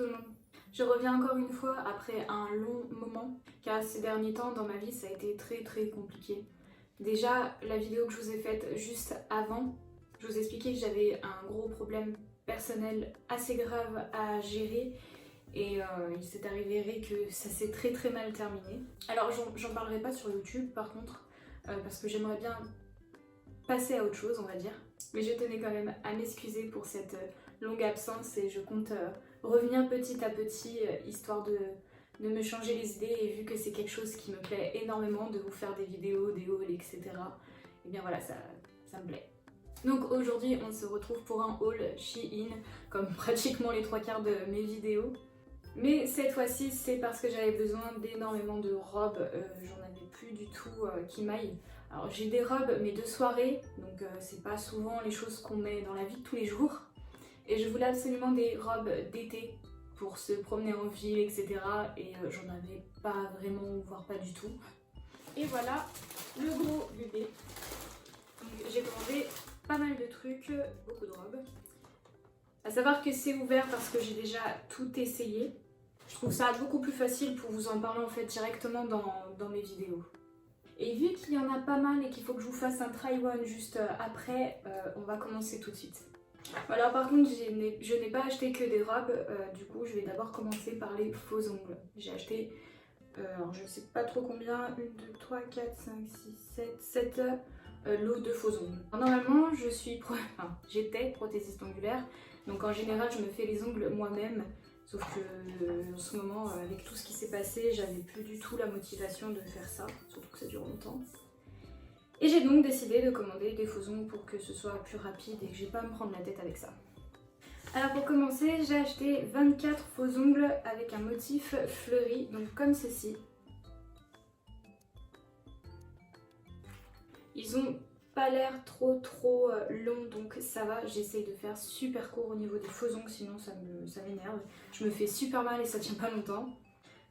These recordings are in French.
tout le monde. Je reviens encore une fois après un long moment car ces derniers temps dans ma vie ça a été très compliqué. Déjà la vidéo que je vous ai faite juste avant, je vous expliquais que j'avais un gros problème personnel assez grave à gérer et il s'est avéré que ça s'est très mal terminé. Alors j'en parlerai pas sur YouTube par contre parce que j'aimerais bien passer à autre chose on va dire. Mais je tenais quand même à m'excuser pour cette longue absence et je compte revenir petit à petit histoire de me changer les idées et vu que c'est quelque chose qui me plaît énormément de vous faire des vidéos, des hauls, etc. Et bien voilà, ça me plaît. Donc aujourd'hui on se retrouve pour un haul Shein comme pratiquement les 3/4 de mes vidéos. Mais cette fois-ci c'est parce que j'avais besoin d'énormément de robes, j'en avais plus du tout qui m'aillent. Alors j'ai des robes mais de soirée, donc c'est pas souvent les choses qu'on met dans la vie de tous les jours. Et je voulais absolument des robes d'été pour se promener en ville, etc. Et j'en avais pas vraiment, voire pas du tout. Et voilà le gros bébé. J'ai commandé pas mal de trucs, beaucoup de robes. À savoir que c'est ouvert parce que j'ai déjà tout essayé. Je trouve ça beaucoup plus facile pour vous en parler en fait directement dans mes vidéos. Et vu qu'il y en a pas mal et qu'il faut que je vous fasse un try-on juste après, on va commencer tout de suite. Voilà, par contre je n'ai pas acheté que des robes, du coup je vais d'abord commencer par les faux ongles. J'ai acheté, alors je sais pas trop combien, 1, 2, 3, 4, 5, 6, 7 lots de faux ongles. Alors, normalement j'étais prothésiste ongulaire, donc en général je me fais les ongles moi-même. Sauf que en ce moment, avec tout ce qui s'est passé, j'avais plus du tout la motivation de faire ça, surtout que ça dure longtemps. Et j'ai donc décidé de commander des faux ongles pour que ce soit plus rapide et que j'ai pas à me prendre la tête avec ça. Alors pour commencer, j'ai acheté 24 faux ongles avec un motif fleuri, donc comme ceci. Ils ont pas l'air trop long, donc ça va, j'essaye de faire super court au niveau des faux ongles, sinon ça m'énerve. Je me fais super mal et ça tient pas longtemps.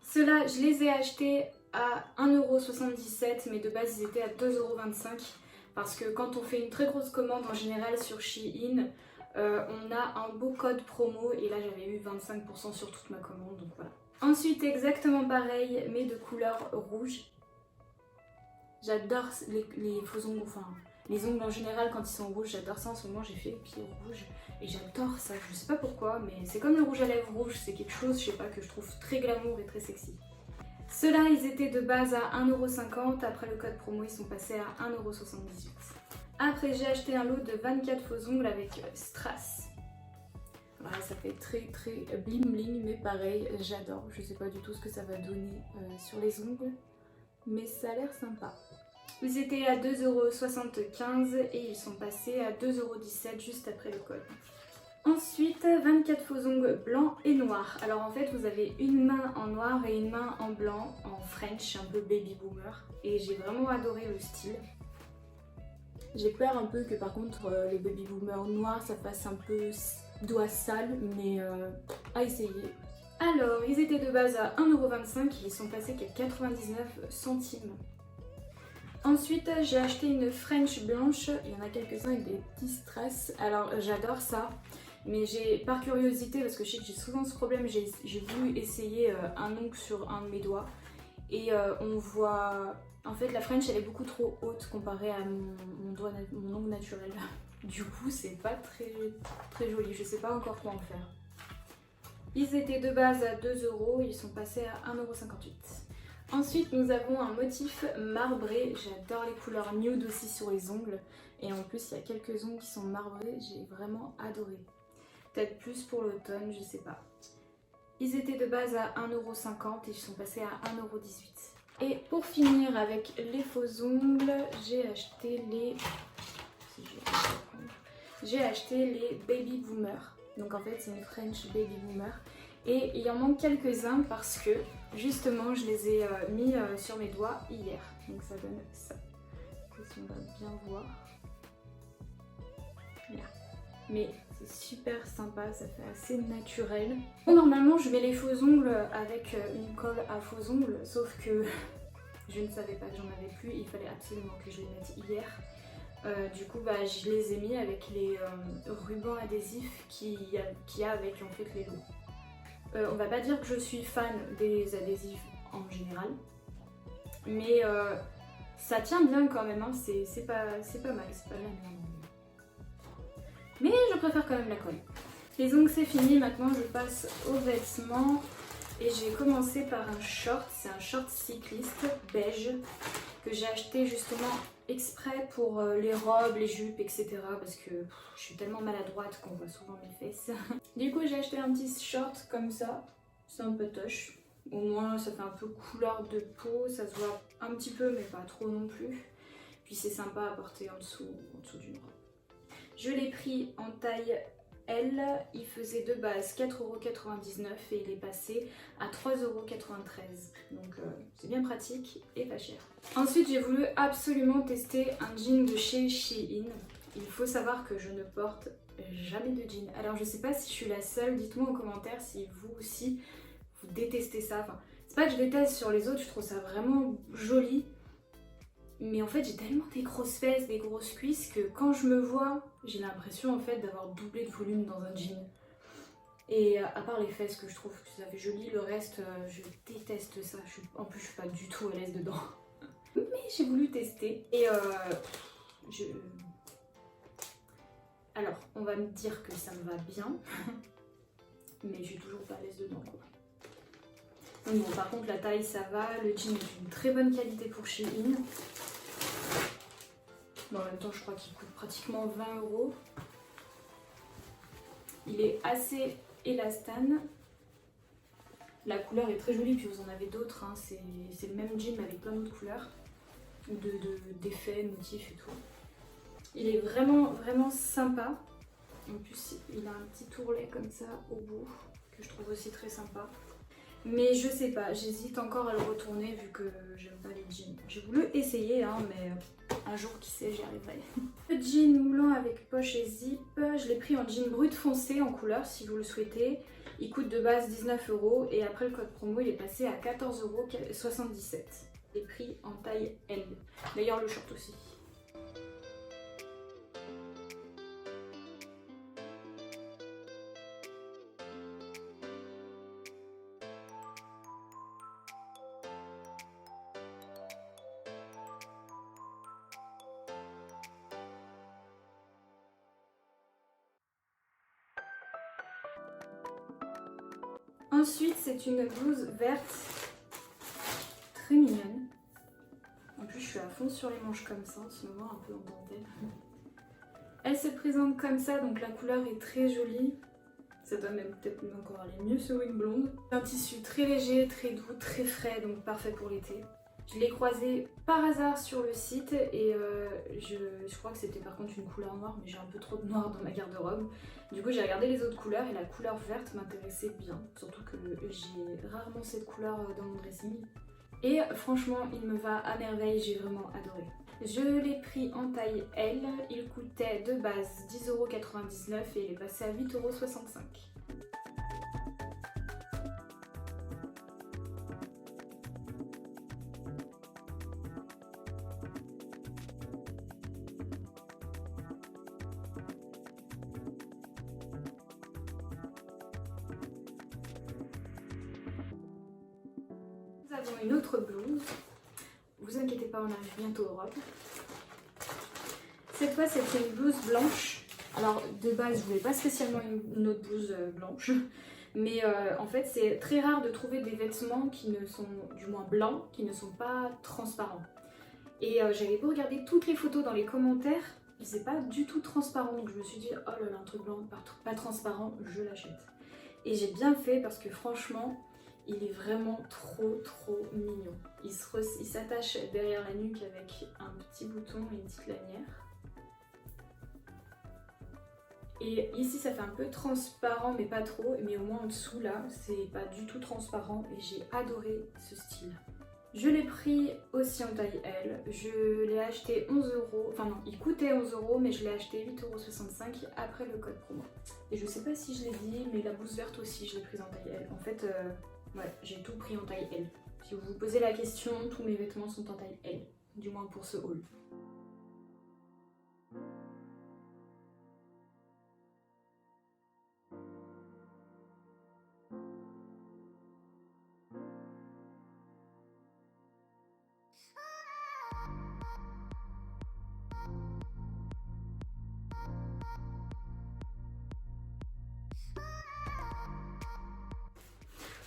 Ceux-là, je les ai achetés à 1,77 € mais de base ils étaient à 2,25 € parce que quand on fait une très grosse commande en général sur Shein, on a un beau code promo et là j'avais eu 25% sur toute ma commande, donc voilà. Ensuite exactement pareil mais de couleur rouge. J'adore les faux ongles, enfin les ongles en général quand ils sont rouges, j'adore ça. En ce moment j'ai fait les pieds rouges et j'adore ça, je sais pas pourquoi mais c'est comme le rouge à lèvres rouge, c'est quelque chose, je sais pas, que je trouve très glamour et très sexy. Ceux-là ils étaient de base à 1,50 €, après le code promo ils sont passés à 1,78 €. Après j'ai acheté un lot de 24 faux ongles avec strass. Voilà, ça fait très bling bling mais pareil j'adore, je sais pas du tout ce que ça va donner sur les ongles mais ça a l'air sympa. Ils étaient à 2,75 € et ils sont passés à 2,17 € juste après le code. Ensuite, 24 faux ongles blancs et noirs. Alors en fait, vous avez une main en noir et une main en blanc, en French, un peu baby boomer. Et j'ai vraiment adoré le style. J'ai peur un peu que par contre, les baby boomers noirs, ça fasse un peu doigt sale, mais à essayer. Alors, ils étaient de base à 1,25 € et ils sont passés qu'à 99 centimes. Ensuite, j'ai acheté une French blanche, il y en a quelques-uns avec des petits strass. Alors, j'adore ça, mais par curiosité, parce que je sais que j'ai souvent ce problème, j'ai voulu essayer un ongle sur un de mes doigts. Et on voit... En fait, la French, elle est beaucoup trop haute comparée à mon ongle naturel. Du coup, c'est pas très joli, je sais pas encore quoi en faire. Ils étaient de base à 2 €, ils sont passés à 1,58 €. Ensuite, nous avons un motif marbré. J'adore les couleurs nude aussi sur les ongles. Et en plus, il y a quelques ongles qui sont marbrés. J'ai vraiment adoré. Peut-être plus pour l'automne, je sais pas. Ils étaient de base à 1,50 € et ils sont passés à 1,18 €. Et pour finir avec les faux ongles, j'ai acheté les... J'ai acheté les Baby Boomer. Donc en fait, c'est une French Baby Boomer. Et il en manque quelques-uns parce que justement je les ai mis sur mes doigts hier. Donc ça donne ça. Si on va bien voir. Là. Mais c'est super sympa, ça fait assez naturel. Bon, normalement je mets les faux ongles avec une colle à faux ongles, sauf que je ne savais pas que j'en avais plus, il fallait absolument que je les mette hier. Du coup je les ai mis avec les rubans adhésifs qu'il y a avec en fait les lots. On va pas dire que je suis fan des adhésifs en général, mais ça tient bien quand même, hein. C'est pas mal, c'est pas la merde. Mais je préfère quand même la colle. Les ongles c'est fini, maintenant je passe aux vêtements. Et j'ai commencé par un short, c'est un short cycliste beige que j'ai acheté justement exprès pour les robes, les jupes, etc. Parce que je suis tellement maladroite qu'on voit souvent mes fesses. Du coup j'ai acheté un petit short comme ça, c'est un peu toche. Au moins ça fait un peu couleur de peau, ça se voit un petit peu mais pas trop non plus. Puis c'est sympa à porter en dessous d'une robe. Je l'ai pris en taille L, il faisait de base 4,99€ et il est passé à 3,93€. Donc c'est bien pratique et pas cher. Ensuite j'ai voulu absolument tester un jean de chez Shein. Il faut savoir que je ne porte jamais de jean. Alors je sais pas si je suis la seule, dites-moi en commentaire si vous aussi vous détestez ça. Enfin, c'est pas que je déteste sur les autres, je trouve ça vraiment joli. Mais en fait j'ai tellement des grosses fesses, des grosses cuisses que quand je me vois, j'ai l'impression en fait d'avoir doublé de volume dans un jean. Et à part les fesses que je trouve que ça fait joli, le reste je déteste ça. En plus je suis pas du tout à l'aise dedans. Mais j'ai voulu tester et alors on va me dire que ça me va bien, mais je suis toujours pas à l'aise dedans quoi. Donc bon, par contre la taille ça va, le jean est d'une très bonne qualité pour Shein. Bon, en même temps je crois qu'il coûte pratiquement 20€. Il est assez élastane. La couleur est très jolie, puis vous en avez d'autres, hein. C'est le même jean mais avec plein d'autres couleurs, d'effets, motifs et tout. Il est vraiment sympa. En plus il a un petit tourlet comme ça au bout, que je trouve aussi très sympa. Mais je sais pas, j'hésite encore à le retourner vu que j'aime pas les jeans. J'ai voulu essayer, hein, mais un jour qui sait j'y arriverai. Le jean moulant avec poche et zip, je l'ai pris en jean brut foncé en couleur si vous le souhaitez. Il coûte de base 19€ et après le code promo il est passé à 14,77€. Il est pris en taille L. D'ailleurs le short aussi. Ensuite, c'est une blouse verte, très mignonne. En plus, je suis à fond sur les manches comme ça, en ce moment, un peu en dentelle. Elle se présente comme ça, donc la couleur est très jolie. Ça doit même peut-être encore aller mieux sur une blonde. Un tissu très léger, très doux, très frais, donc parfait pour l'été. Je l'ai croisé par hasard sur le site et je crois que c'était par contre une couleur noire, mais j'ai un peu trop de noir dans ma garde-robe. Du coup j'ai regardé les autres couleurs et la couleur verte m'intéressait bien, surtout que j'ai rarement cette couleur dans mon dressing. Et franchement il me va à merveille, j'ai vraiment adoré. Je l'ai pris en taille L, il coûtait de base 10,99€ et il est passé à 8,65€. Nous avons une autre blouse. Vous inquiétez pas, on arrive bientôt aux robes. Cette fois, c'est une blouse blanche. Alors, de base, je voulais pas spécialement une autre blouse blanche. Mais en fait, c'est très rare de trouver des vêtements qui ne sont, du moins blancs, qui ne sont pas transparents. Et j'avais beau regarder toutes les photos dans les commentaires, c'est pas du tout transparent. Donc je me suis dit, oh là là, un truc blanc pas transparent, je l'achète. Et j'ai bien fait parce que franchement, il est vraiment trop mignon. Il s'attache derrière la nuque avec un petit bouton et une petite lanière. Et ici ça fait un peu transparent mais pas trop, mais au moins en dessous là c'est pas du tout transparent et j'ai adoré ce style. Je l'ai pris aussi en taille L, je l'ai acheté 11€, enfin non il coûtait 11€ mais je l'ai acheté 8,65€ après le code promo. Et je sais pas si je l'ai dit mais la blouse verte aussi je l'ai prise en taille L. En fait ouais j'ai tout pris en taille L. Si vous vous posez la question, tous mes vêtements sont en taille L, du moins pour ce haul.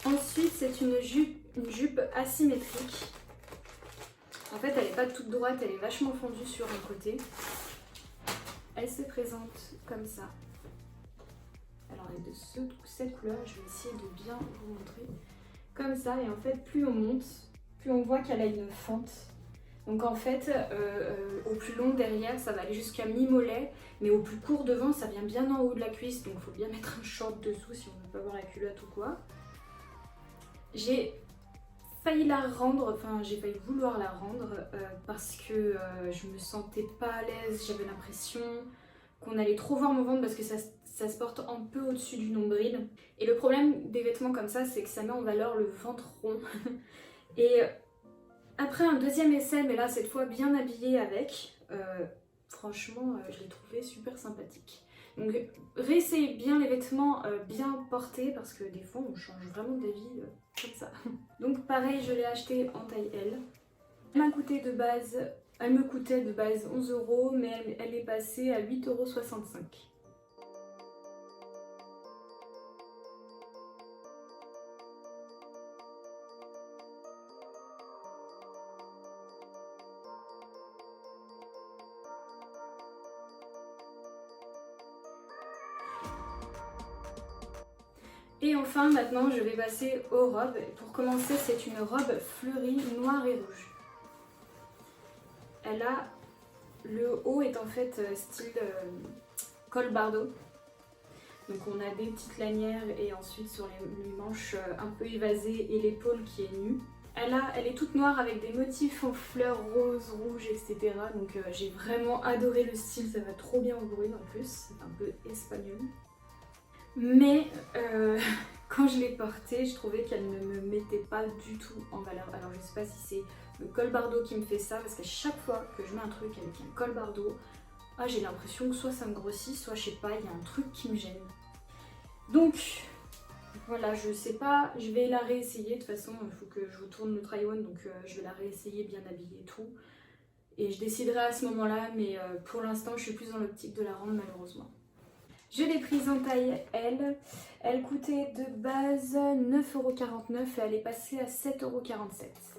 Ensuite, c'est une jupe asymétrique. En fait, elle n'est pas toute droite, elle est vachement fendue sur un côté. Elle se présente comme ça. Alors, elle est de cette couleur, je vais essayer de bien vous montrer. Comme ça, et en fait, plus on monte, plus on voit qu'elle a une fente. Donc en fait, au plus long derrière, ça va aller jusqu'à mi-mollet, mais au plus court devant, ça vient bien en haut de la cuisse, donc il faut bien mettre un short dessous si on ne veut pas voir la culotte ou quoi. J'ai failli la rendre, enfin j'ai failli vouloir la rendre parce que je me sentais pas à l'aise, j'avais l'impression qu'on allait trop voir mon ventre parce que ça se porte un peu au-dessus du nombril. Et le problème des vêtements comme ça, c'est que ça met en valeur le ventre rond. Et après un deuxième essai, mais là cette fois bien habillée avec, franchement je l'ai trouvé super sympathique. Donc réessayez bien les vêtements bien portés parce que des fois on change vraiment d'avis comme ça. Donc pareil, je l'ai acheté en taille L. Elle me coûtait de base 11 €, mais elle est passée à 8,65 €. Et enfin, maintenant, je vais passer aux robes. Pour commencer, c'est une robe fleurie noire et rouge. Le haut est en fait style col bardo. Donc on a des petites lanières et ensuite sur les manches un peu évasées et l'épaule qui est nue. Elle est toute noire avec des motifs en fleurs roses, rouges, etc. Donc j'ai vraiment adoré le style, ça va trop bien au brune en plus, c'est un peu espagnol. Mais quand je l'ai portée, je trouvais qu'elle ne me mettait pas du tout en valeur. Alors je sais pas si c'est le col bardo qui me fait ça, parce qu'à chaque fois que je mets un truc avec un col bardo, j'ai l'impression que soit ça me grossit, soit je sais pas, il y a un truc qui me gêne. Donc voilà, je sais pas, je vais la réessayer. De toute façon, il faut que je vous tourne le try-on, donc je vais la réessayer bien habillée et tout. Et je déciderai à ce moment-là, mais pour l'instant, je suis plus dans l'optique de la rendre malheureusement. Je l'ai prise en taille L. Elle coûtait de base 9,49 € et elle est passée à 7,47 €.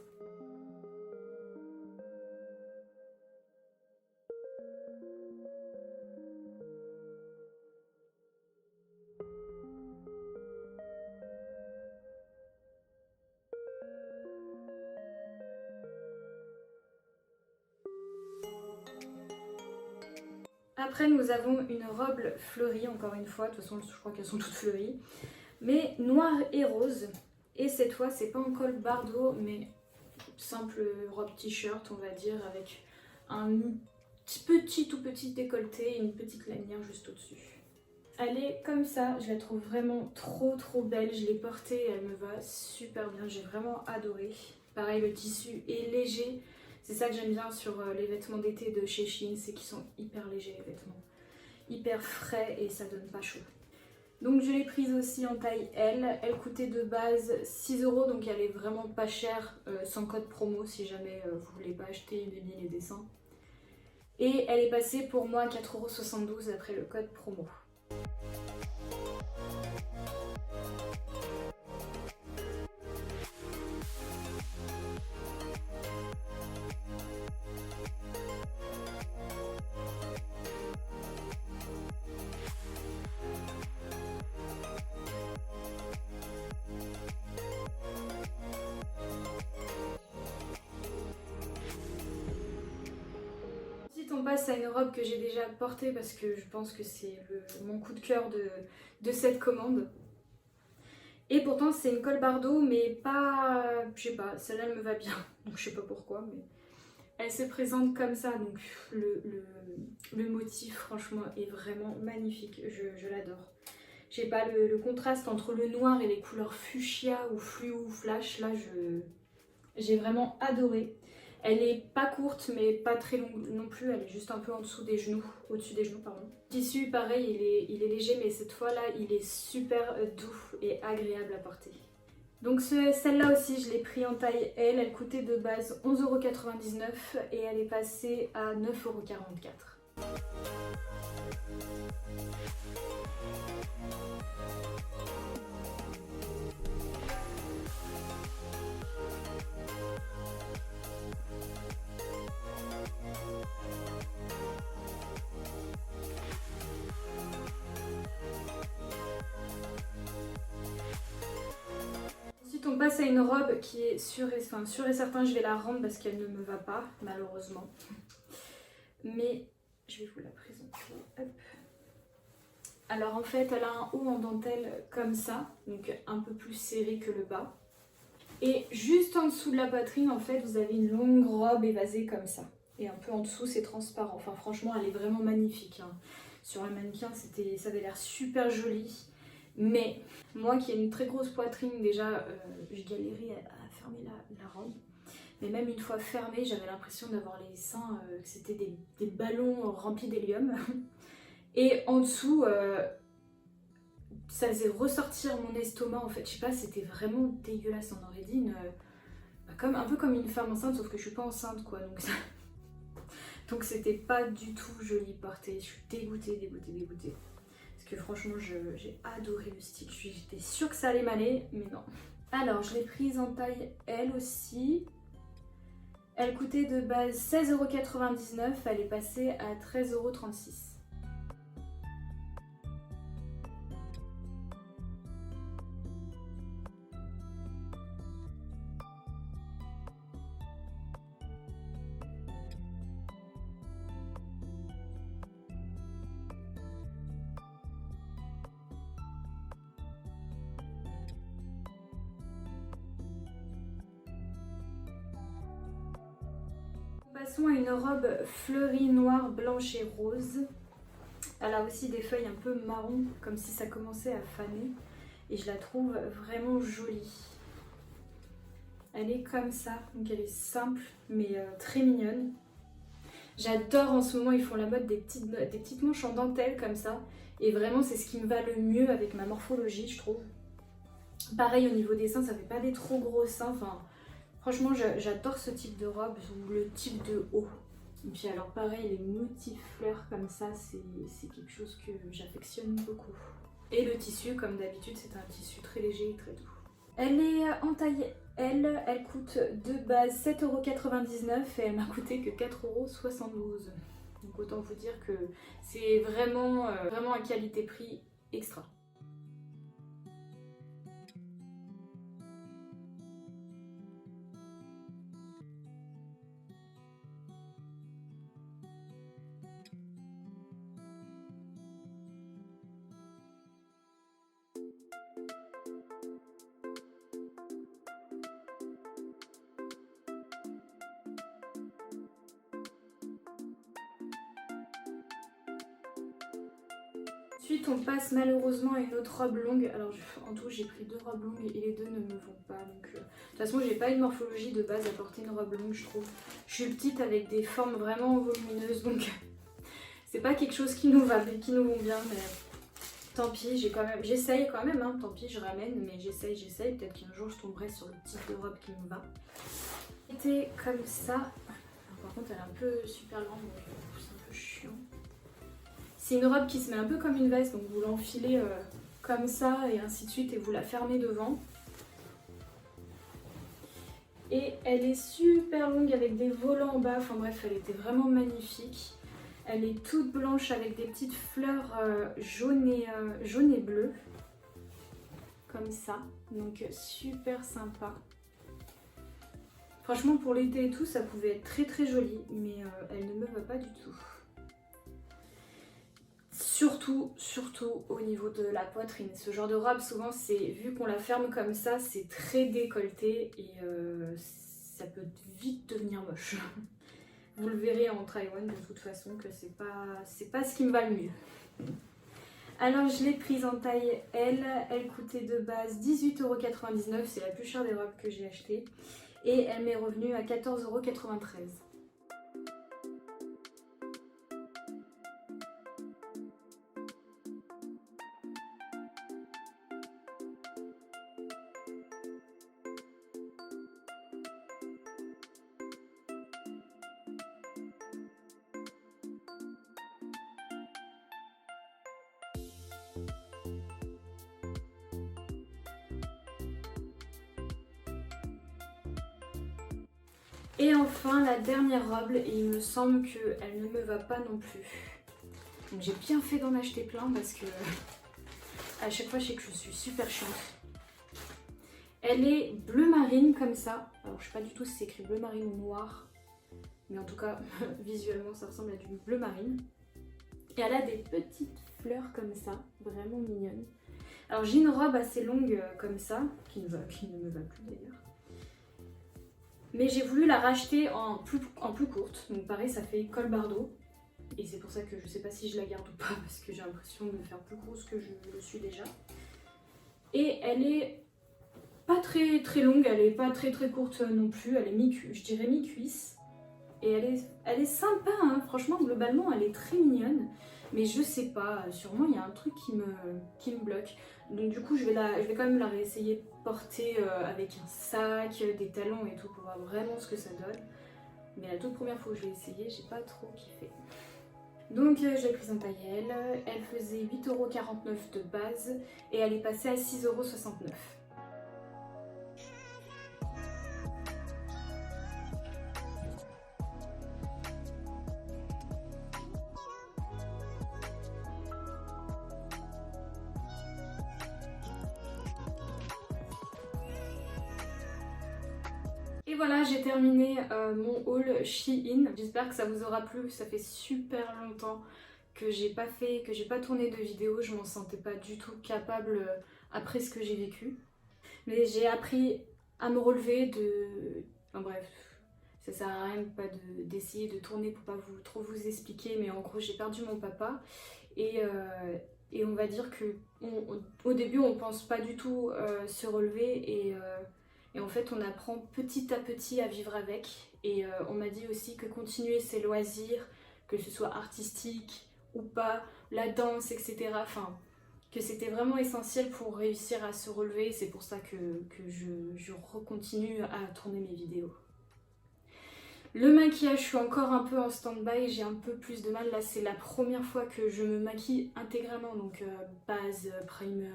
Après, nous avons une robe fleurie, encore une fois, de toute façon, je crois qu'elles sont toutes fleuries, mais noire et rose. Et cette fois, c'est pas en col bardo, mais simple robe t-shirt, on va dire, avec un tout petit décolleté et une petite lanière juste au-dessus. Elle est comme ça, je la trouve vraiment trop belle. Je l'ai portée et elle me va super bien, j'ai vraiment adoré. Pareil, le tissu est léger. C'est ça que j'aime bien sur les vêtements d'été de chez Shein, c'est qu'ils sont hyper légers les vêtements. Hyper frais et ça donne pas chaud. Donc je l'ai prise aussi en taille L. Elle coûtait de base 6 €, donc elle est vraiment pas chère, sans code promo si jamais vous voulez pas acheter des billets des dessins. Et elle est passée pour moi à 4,72 € après le code promo. On passe à une robe que j'ai déjà portée parce que je pense que c'est mon coup de cœur de cette commande. Et pourtant c'est une col bardo mais pas, je sais pas, celle-là elle me va bien, donc je sais pas pourquoi, mais elle se présente comme ça, donc le motif franchement est vraiment magnifique, je l'adore. Je sais pas, le contraste entre le noir et les couleurs fuchsia ou fluo ou flash, là j'ai vraiment adoré. Elle est pas courte mais pas très longue non plus, elle est juste un peu en dessous des genoux, au-dessus des genoux pardon. Le tissu pareil, il est léger mais cette fois là il est super doux et agréable à porter. Donc celle-là aussi je l'ai pris en taille L, elle coûtait de base 11,99 € et elle est passée à 9,44 €. passe à une robe qui est sûre et certain, je vais la rendre parce qu'elle ne me va pas, malheureusement. Mais je vais vous la présenter. Hop. Alors en fait, elle a un haut en dentelle comme ça, donc un peu plus serré que le bas. Et juste en dessous de la poitrine, en fait, vous avez une longue robe évasée comme ça. Et un peu en dessous, c'est transparent. Enfin, franchement, elle est vraiment magnifique, hein. Sur le mannequin, ça avait l'air super joli. Mais moi qui ai une très grosse poitrine, déjà, je galérais à fermer la robe. Mais même une fois fermée, j'avais l'impression d'avoir les seins, que c'était des ballons remplis d'hélium. Et en dessous, ça faisait ressortir mon estomac en fait. Je sais pas, c'était vraiment dégueulasse. On aurait dit un peu comme une femme enceinte, sauf que je suis pas enceinte quoi. Donc c'était pas du tout joli porté. Je suis dégoûtée. Parce que franchement, j'ai adoré le style. J'étais sûre que ça allait m'aller, mais non. Alors, je l'ai prise en taille L aussi. Elle coûtait de base 16,99 €. Elle est passée à 13,36 €. Passons à une robe fleurie noire, blanche et rose. Elle a aussi des feuilles un peu marron, comme si ça commençait à faner. Et je la trouve vraiment jolie. Elle est comme ça, donc elle est simple, mais très mignonne. J'adore en ce moment, ils font la mode des petites manches en dentelle comme ça. Et vraiment, c'est ce qui me va le mieux avec ma morphologie, je trouve. Pareil, au niveau des seins, ça fait pas des trop gros seins. Enfin, franchement, j'adore ce type de robe ou le type de haut. Et puis alors pareil, les motifs fleurs comme ça, c'est quelque chose que j'affectionne beaucoup. Et le tissu, comme d'habitude, c'est un tissu très léger et très doux. Elle est en taille L, elle coûte de base 7,99 € et elle m'a coûté que 4,72 €. Donc autant vous dire que c'est vraiment un qualité-prix extra. Ensuite, on passe malheureusement à une autre robe longue. Alors, en tout, j'ai pris 2 robes longues et les deux ne me vont pas. Donc, de toute façon, j'ai pas une morphologie de base à porter une robe longue, je trouve. Je suis petite avec des formes vraiment volumineuses, donc c'est pas quelque chose qui nous vont bien. Mais tant pis, j'essaye quand même. Hein, tant pis, je ramène, mais j'essaye. Peut-être qu'un jour, je tomberai sur le type de robe qui me va. C'était comme ça. Alors, par contre, elle est un peu super grande, donc c'est un peu chiant. C'est une robe qui se met un peu comme une veste, donc vous l'enfilez comme ça et ainsi de suite et vous la fermez devant. Et elle est super longue avec des volants en bas, enfin bref, elle était vraiment magnifique. Elle est toute blanche avec des petites fleurs jaunes et bleues, comme ça, donc super sympa. Franchement pour l'été et tout, ça pouvait être très très joli, mais elle ne me va pas du tout. Surtout au niveau de la poitrine. Ce genre de robe, souvent, vu qu'on la ferme comme ça, c'est très décolleté et ça peut vite devenir moche. Vous le verrez en Taïwan de toute façon que c'est pas ce qui me va le mieux. Alors je l'ai prise en taille L, elle coûtait de base 18,99 €, c'est la plus chère des robes que j'ai achetées. Et elle m'est revenue à 14,93 €. Et enfin la dernière robe, et il me semble qu'elle ne me va pas non plus. Donc j'ai bien fait d'en acheter plein parce que à chaque fois je sais que je suis super chiante. Elle est bleu marine comme ça. Alors je sais pas du tout si c'est écrit bleu marine ou noir. Mais en tout cas, visuellement ça ressemble à du bleu marine. Et elle a des petites fleurs comme ça, vraiment mignonnes. Alors j'ai une robe assez longue comme ça, qui ne me va plus d'ailleurs. Mais j'ai voulu la racheter en plus courte. Donc pareil, ça fait col bardeau. Et c'est pour ça que je sais pas si je la garde ou pas, parce que j'ai l'impression de me faire plus grosse que je le suis déjà. Et elle est pas très longue, elle est pas très courte non plus. Elle est je dirais mi-cuisse. Et elle est sympa, hein. Franchement, globalement, elle est très mignonne. Mais je sais pas, sûrement il y a un truc qui me bloque. Donc du coup, je vais quand même la réessayer porter avec un sac, des talons et tout, pour voir vraiment ce que ça donne. Mais la toute première fois que je l'ai essayé, j'ai pas trop kiffé. Donc je l'ai prise en taille L, elle faisait 8,49 € de base et elle est passée à 6,69 €. Et voilà, j'ai terminé mon haul Shein. J'espère que ça vous aura plu. Ça fait super longtemps que j'ai pas tourné de vidéo. Je m'en sentais pas du tout capable après ce que j'ai vécu. Mais j'ai appris à me relever Enfin bref, ça sert à rien d'essayer de tourner pour pas trop vous expliquer. Mais en gros, j'ai perdu mon papa. Et on va dire que au début, on pense pas du tout se relever et en fait, on apprend petit à petit à vivre avec. Et on m'a dit aussi que continuer ses loisirs, que ce soit artistique ou pas, la danse, etc. Enfin, que c'était vraiment essentiel pour réussir à se relever. C'est pour ça que je recontinue à tourner mes vidéos. Le maquillage, je suis encore un peu en stand-by, j'ai un peu plus de mal. Là, c'est la première fois que je me maquille intégralement. Donc base, primer,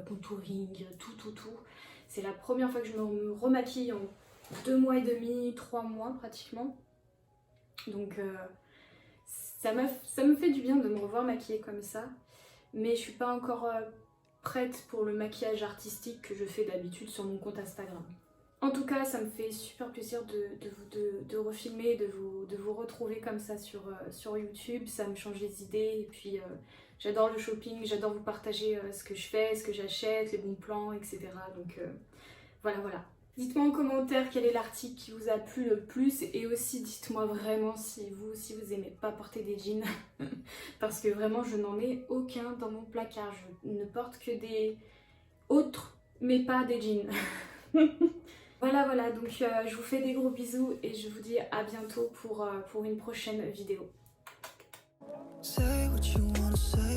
contouring, tout. C'est la première fois que je me remaquille en 2 mois et demi, 3 mois pratiquement. Donc ça me fait du bien de me revoir maquillée comme ça. Mais je suis pas encore prête pour le maquillage artistique que je fais d'habitude sur mon compte Instagram. En tout cas, ça me fait super plaisir de refilmer, de vous retrouver comme ça sur YouTube. Ça me change les idées et puis j'adore le shopping, j'adore vous partager ce que je fais, ce que j'achète, les bons plans, etc. Donc voilà. Dites-moi en commentaire quel est l'article qui vous a plu le plus et aussi dites-moi vraiment si vous aimez pas porter des jeans parce que vraiment je n'en ai aucun dans mon placard. Je ne porte que des autres mais pas des jeans. Voilà, donc je vous fais des gros bisous et je vous dis à bientôt pour une prochaine vidéo. Say what you wanna say.